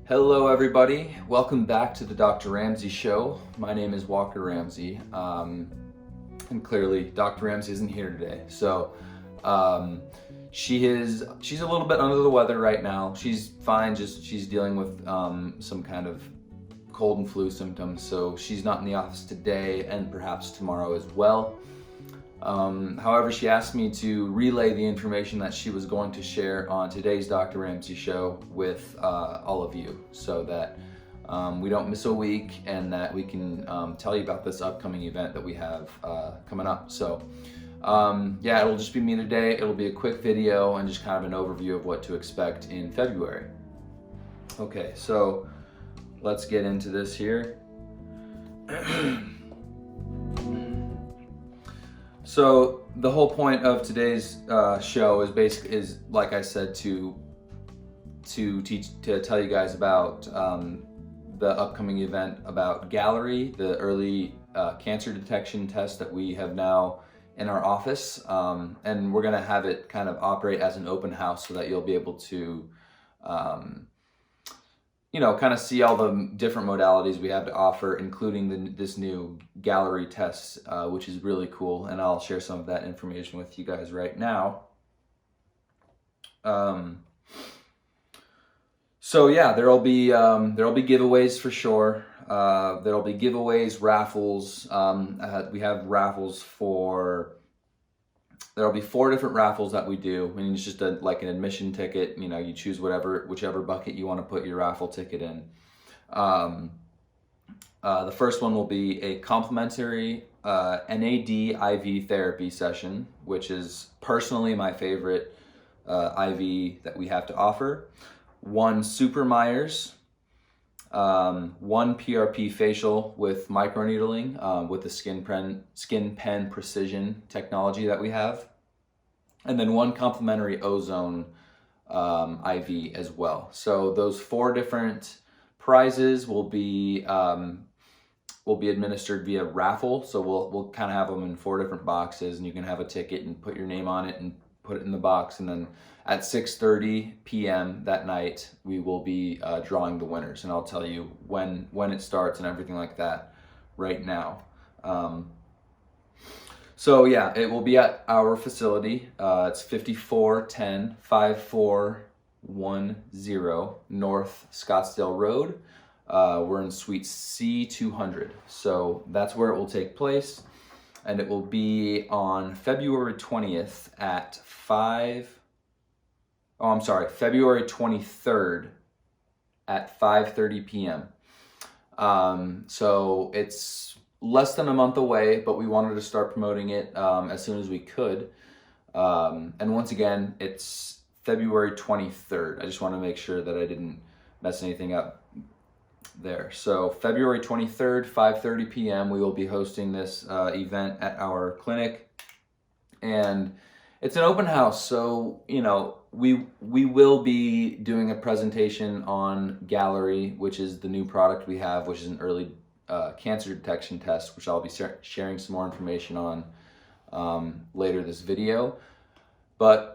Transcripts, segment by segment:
Hello everybody, welcome back to the Dr. Ramsey Show. My name is Walker Ramsey, and clearly Dr. Ramsey isn't here today. So she's a little bit under the weather right now. She's fine, she's dealing with some kind of cold and flu symptoms, so she's not in the office today and perhaps tomorrow as well. However, she asked me to relay the information that she was going to share on today's Dr. Ramsey Show with all of you, so that we don't miss a week and that we can tell you about this upcoming event that we have coming up. So yeah, it'll just be me today. It'll be a quick video and just kind of an overview of what to expect in February. Okay, so let's get into this here. So the whole point of today's show is like I said, to tell you guys about the upcoming event about Gallery, the early cancer detection test that we have now in our office, and we're gonna have it kind of operate as an open house so that you'll be able to kind of see all the different modalities we have to offer, including this new Gallery test, which is really cool, and I'll share some of that information with you guys right now. So yeah, there'll be giveaways for sure. There'll be giveaways, raffles. We have raffles there'll be 4 different raffles that we do. I mean, it's just like an admission ticket. You choose whichever bucket you want to put your raffle ticket in. The first one will be a complimentary NAD IV therapy session, which is personally my favorite IV that we have to offer. 1 Super Myers, 1 PRP facial with microneedling with the skin pen precision technology that we have, and then 1 complimentary ozone IV as well. So those 4 different prizes will be administered via raffle. So we'll kind of have them in 4 different boxes, and you can have a ticket and put your name on it and put it in the box, and then at 6:30 p.m. that night we will be drawing the winners, and I'll tell you when it starts and everything like that right now. So yeah, it will be at our facility. It's 5410 North Scottsdale Road. We're in Suite C200, so that's where it will take place. And it will be on February 20th at February 23rd at 5:30 p.m. So it's less than a month away, but we wanted to start promoting it as soon as we could. And once again, it's February 23rd. I just want to make sure that I didn't mess anything up there. So February 23rd, 5:30 p.m. we will be hosting this event at our clinic, and it's an open house. So we will be doing a presentation on Gallery, which is the new product we have, which is an early cancer detection test, which I'll be sharing some more information on later this video. But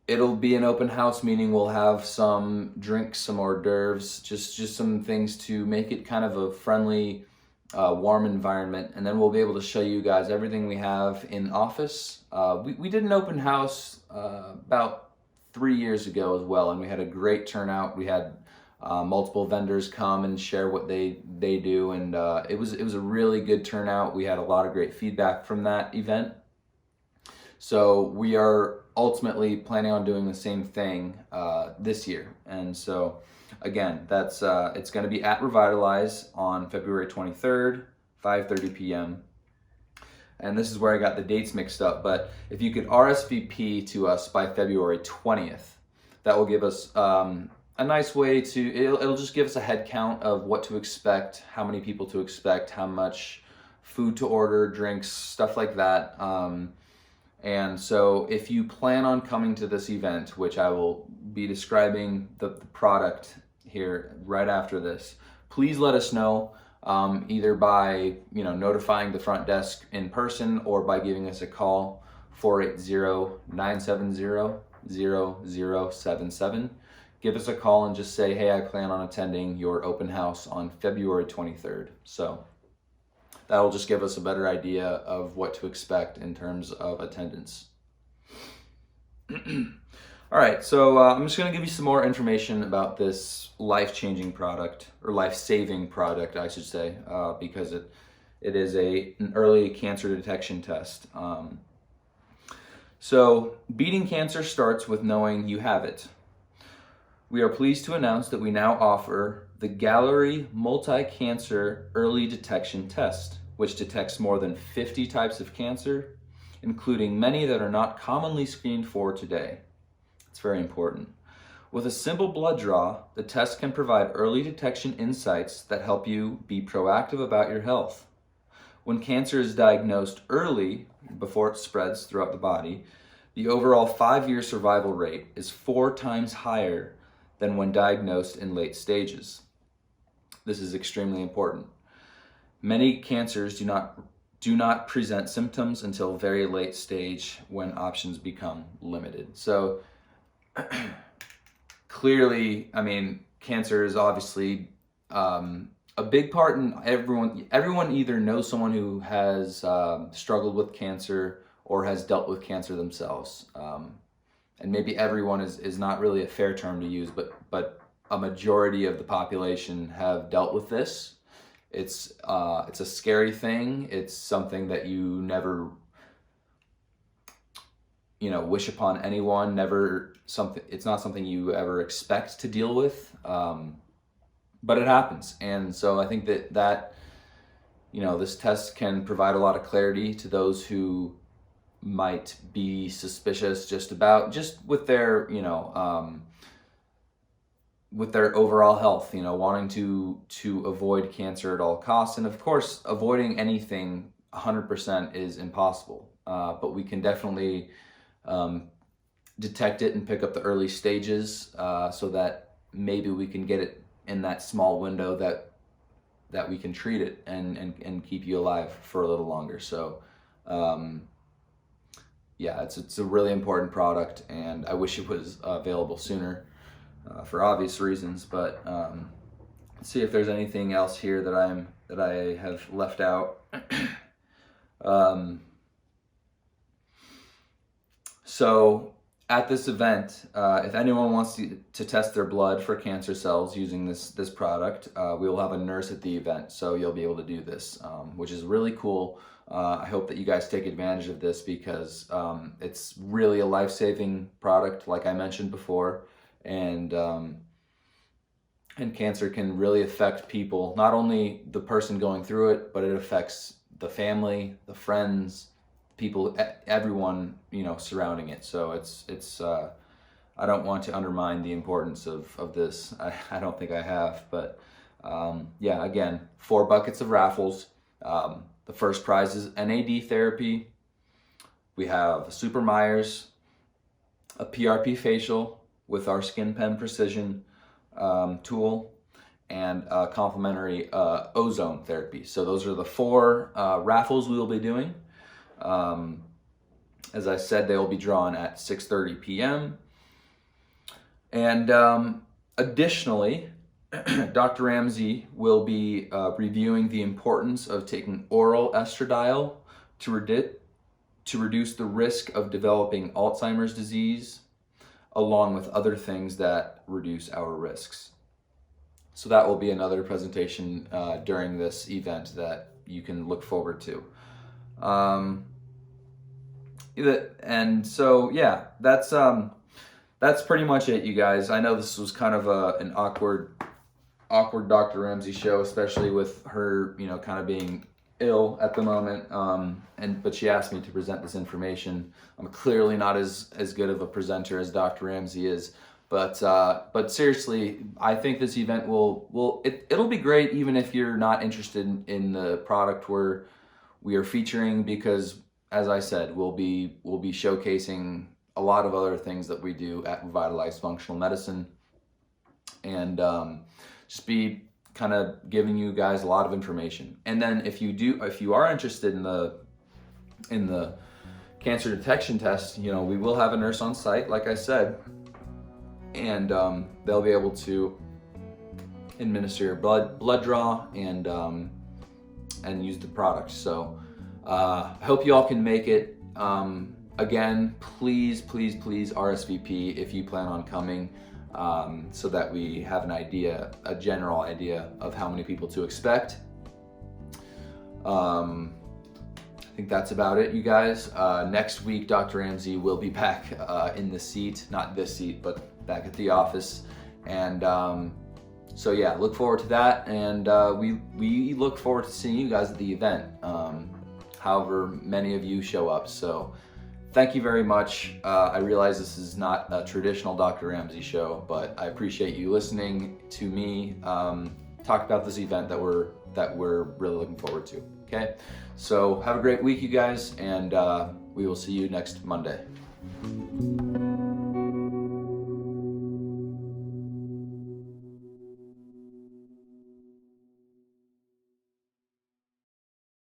it'll be an open house, meaning we'll have some drinks, some hors d'oeuvres, just some things to make it kind of a friendly, warm environment. And then we'll be able to show you guys everything we have in office. We did an open house about 3 years ago as well, and we had a great turnout. We had multiple vendors come and share what they do, and it was a really good turnout. We had a lot of great feedback from that event. So we are ultimately planning on doing the same thing this year. And so again, that's it's going to be at Revitalize on February 23rd, 5:30 p.m. And this is where I got the dates mixed up, but if you could RSVP to us by February 20th, that will give us a nice way to, it'll just give us a head count of what to expect, how many people to expect, how much food to order, drinks, stuff like that. And so if you plan on coming to this event, which I will be describing the product here right after this, please let us know, either by notifying the front desk in person or by giving us a call, 480-970-0077. give us a call and just say, hey, I plan on attending your open house on February 23rd. So that'll just give us a better idea of what to expect in terms of attendance. All right, so I'm just gonna give you some more information about this life-changing product, or life-saving product, I should say, because it is an early cancer detection test. So beating cancer starts with knowing you have it. We are pleased to announce that we now offer the Gallery Multi-Cancer Early Detection Test, which detects more than 50 types of cancer, including many that are not commonly screened for today. It's very important. With a simple blood draw, the test can provide early detection insights that help you be proactive about your health. When cancer is diagnosed early, before it spreads throughout the body, the overall 5-year survival rate is 4 times higher than when diagnosed in late stages. This is extremely important. Many cancers do not present symptoms until very late stage when options become limited. So clearly, I mean, cancer is obviously a big part in everyone either knows someone who has struggled with cancer or has dealt with cancer themselves. And maybe everyone is not really a fair term to use, but a majority of the population have dealt with this. It's a scary thing. It's something that you never, wish upon anyone. It's not something you ever expect to deal with. But it happens. And so I think that this test can provide a lot of clarity to those who might be suspicious just with their, with their overall health, wanting to avoid cancer at all costs. And of course, avoiding anything 100% is impossible. But we can definitely detect it and pick up the early stages so that maybe we can get it in that small window that we can treat it and keep you alive for a little longer. So yeah, it's a really important product, and I wish it was available sooner for obvious reasons. But let's see if there's anything else here that I have left out. So at this event, if anyone wants to test their blood for cancer cells using this product, we will have a nurse at the event, so you'll be able to do this, which is really cool. I hope that you guys take advantage of this because it's really a life-saving product, like I mentioned before, and cancer can really affect people, not only the person going through it, but it affects the family, the friends, people, everyone, surrounding it. So it's I don't want to undermine the importance of this. I don't think I have, but yeah, again, 4 buckets of raffles. The first prize is NAD therapy. We have a Super Myers, a PRP facial with our Skin Pen Precision tool, and complimentary ozone therapy. So those are the 4 raffles we will be doing. As I said, they will be drawn at 6:30 p.m. And additionally, Dr. Ramsey will be reviewing the importance of taking oral estradiol to reduce the risk of developing Alzheimer's disease, along with other things that reduce our risks. So that will be another presentation during this event that you can look forward to. And so yeah, that's pretty much it, you guys. I know this was kind of an awkward Dr. Ramsey show, especially with her, kind of being ill at the moment. But she asked me to present this information. I'm clearly not as good of a presenter as Dr. Ramsey is, but seriously, I think this event it'll be great even if you're not interested in the product we are featuring, because as I said, we'll be showcasing a lot of other things that we do at Revitalize Functional Medicine, and just be kind of giving you guys a lot of information. And then if you are interested in the cancer detection test, we will have a nurse on site, like I said. and they'll be able to administer your blood draw and use the product. So I hope you all can make it. Again, please RSVP if you plan on coming, so that we have an idea, a general idea of how many people to expect. I think that's about it, you guys. Next week, Dr. Ramsey will be back in the seat, not this seat, but back at the office. And so yeah, look forward to that. And we look forward to seeing you guys at the event, however many of you show up. So thank you very much. I realize this is not a traditional Dr. Ramsey show, but I appreciate you listening to me talk about this event that we're really looking forward to. Okay, so have a great week, you guys, and we will see you next Monday.